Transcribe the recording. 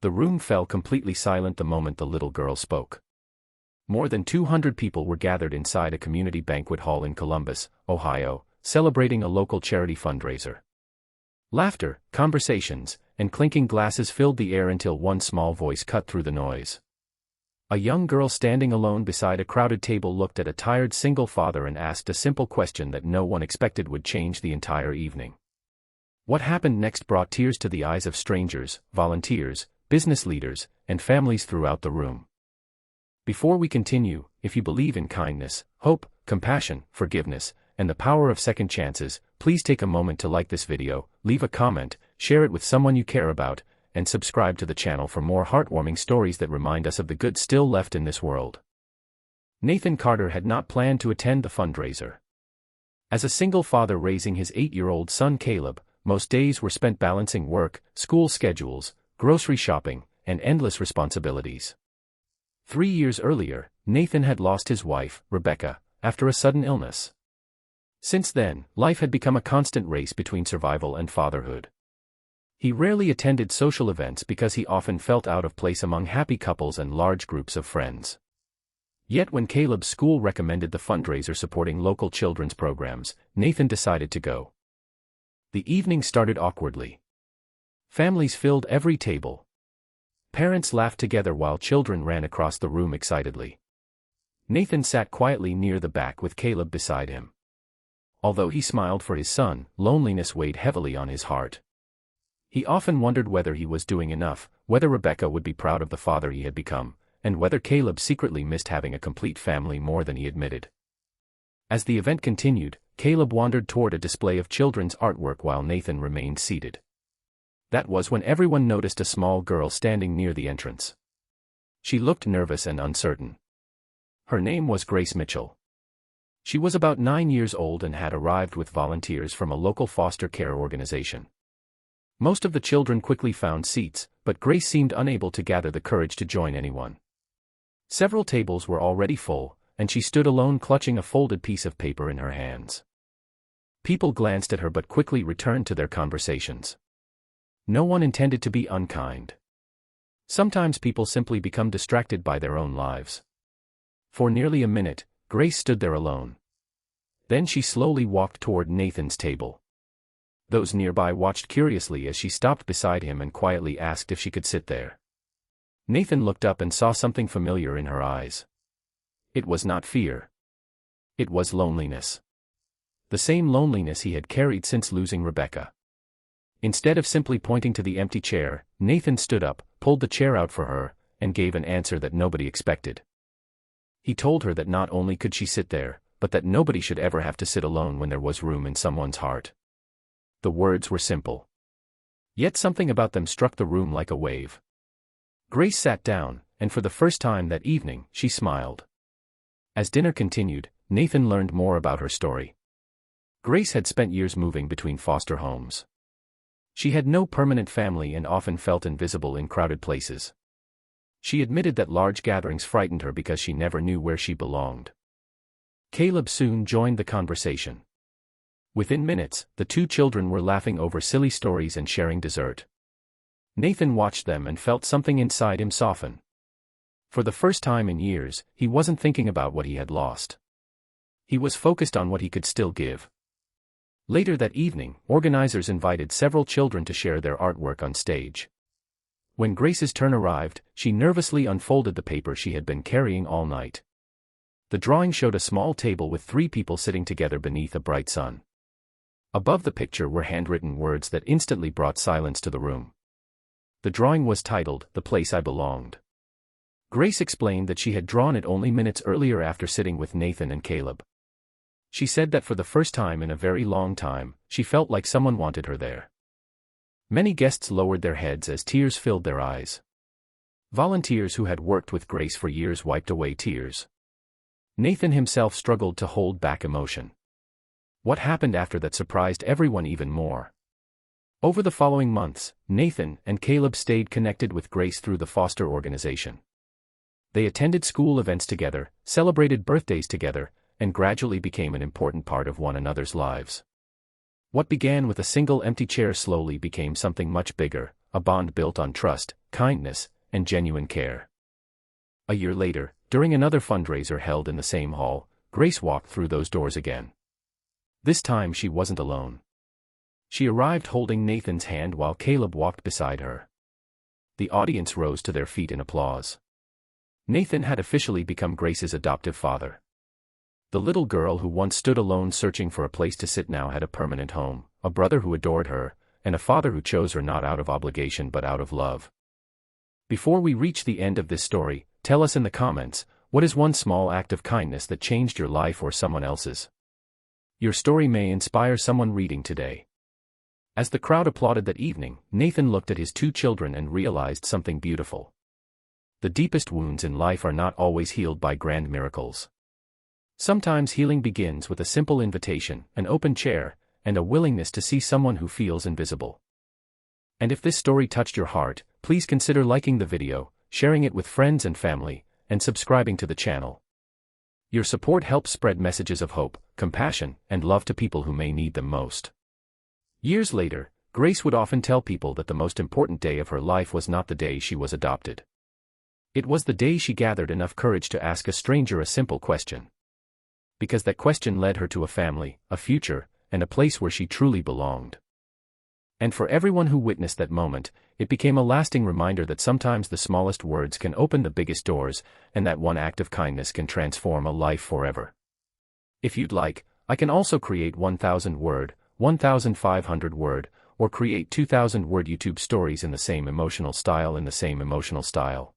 The room fell completely silent the moment the little girl spoke. More than 200 people were gathered inside a community banquet hall in Columbus, Ohio, celebrating a local charity fundraiser. Laughter, conversations, and clinking glasses filled the air until one small voice cut through the noise. A young girl standing alone beside a crowded table looked at a tired single father and asked a simple question that no one expected would change the entire evening. What happened next brought tears to the eyes of strangers, volunteers, business leaders, and families throughout the room. Before we continue, if you believe in kindness, hope, compassion, forgiveness, and the power of second chances, please take a moment to like this video, leave a comment, share it with someone you care about, and subscribe to the channel for more heartwarming stories that remind us of the good still left in this world. Nathan Carter had not planned to attend the fundraiser. As a single father raising his 8-year-old son Caleb, most days were spent balancing work, school schedules, grocery shopping, and endless responsibilities. 3 years earlier, Nathan had lost his wife, Rebecca, after a sudden illness. Since then, life had become a constant race between survival and fatherhood. He rarely attended social events because he often felt out of place among happy couples and large groups of friends. Yet when Caleb's school recommended the fundraiser supporting local children's programs, Nathan decided to go. The evening started awkwardly. Families filled every table. Parents laughed together while children ran across the room excitedly. Nathan sat quietly near the back with Caleb beside him. Although he smiled for his son, loneliness weighed heavily on his heart. He often wondered whether he was doing enough, whether Rebecca would be proud of the father he had become, and whether Caleb secretly missed having a complete family more than he admitted. As the event continued, Caleb wandered toward a display of children's artwork while Nathan remained seated. That was when everyone noticed a small girl standing near the entrance. She looked nervous and uncertain. Her name was Grace Mitchell. She was about 9 years old and had arrived with volunteers from a local foster care organization. Most of the children quickly found seats, but Grace seemed unable to gather the courage to join anyone. Several tables were already full, and she stood alone clutching a folded piece of paper in her hands. People glanced at her but quickly returned to their conversations. No one intended to be unkind. Sometimes people simply become distracted by their own lives. For nearly a minute, Grace stood there alone. Then she slowly walked toward Nathan's table. Those nearby watched curiously as she stopped beside him and quietly asked if she could sit there. Nathan looked up and saw something familiar in her eyes. It was not fear. It was loneliness. The same loneliness he had carried since losing Rebecca. Instead of simply pointing to the empty chair, Nathan stood up, pulled the chair out for her, and gave an answer that nobody expected. He told her that not only could she sit there, but that nobody should ever have to sit alone when there was room in someone's heart. The words were simple. Yet something about them struck the room like a wave. Grace sat down, and for the first time that evening, she smiled. As dinner continued, Nathan learned more about her story. Grace had spent years moving between foster homes. She had no permanent family and often felt invisible in crowded places. She admitted that large gatherings frightened her because she never knew where she belonged. Caleb soon joined the conversation. Within minutes, the two children were laughing over silly stories and sharing dessert. Nathan watched them and felt something inside him soften. For the first time in years, he wasn't thinking about what he had lost. He was focused on what he could still give. Later that evening, organizers invited several children to share their artwork on stage. When Grace's turn arrived, she nervously unfolded the paper she had been carrying all night. The drawing showed a small table with 3 people sitting together beneath a bright sun. Above the picture were handwritten words that instantly brought silence to the room. The drawing was titled, "The Place I Belonged." Grace explained that she had drawn it only minutes earlier after sitting with Nathan and Caleb. She said that for the first time in a very long time, she felt like someone wanted her there. Many guests lowered their heads as tears filled their eyes. Volunteers who had worked with Grace for years wiped away tears. Nathan himself struggled to hold back emotion. What happened after that surprised everyone even more. Over the following months, Nathan and Caleb stayed connected with Grace through the foster organization. They attended school events together, celebrated birthdays together, and gradually became an important part of one another's lives. What began with a single empty chair slowly became something much bigger, a bond built on trust, kindness, and genuine care. A year later, during another fundraiser held in the same hall, Grace walked through those doors again. This time she wasn't alone. She arrived holding Nathan's hand while Caleb walked beside her. The audience rose to their feet in applause. Nathan had officially become Grace's adoptive father. The little girl who once stood alone searching for a place to sit now had a permanent home, a brother who adored her, and a father who chose her not out of obligation but out of love. Before we reach the end of this story, tell us in the comments, what is one small act of kindness that changed your life or someone else's? Your story may inspire someone reading today. As the crowd applauded that evening, Nathan looked at his two children and realized something beautiful. The deepest wounds in life are not always healed by grand miracles. Sometimes healing begins with a simple invitation, an open chair, and a willingness to see someone who feels invisible. And if this story touched your heart, please consider liking the video, sharing it with friends and family, and subscribing to the channel. Your support helps spread messages of hope, compassion, and love to people who may need them most. Years later, Grace would often tell people that the most important day of her life was not the day she was adopted. It was the day she gathered enough courage to ask a stranger a simple question. Because that question led her to a family, a future, and a place where she truly belonged. And for everyone who witnessed that moment, it became a lasting reminder that sometimes the smallest words can open the biggest doors, and that one act of kindness can transform a life forever. If you'd like, I can also create 1,000-word, 1,500-word, or create 2,000-word YouTube stories in the same emotional style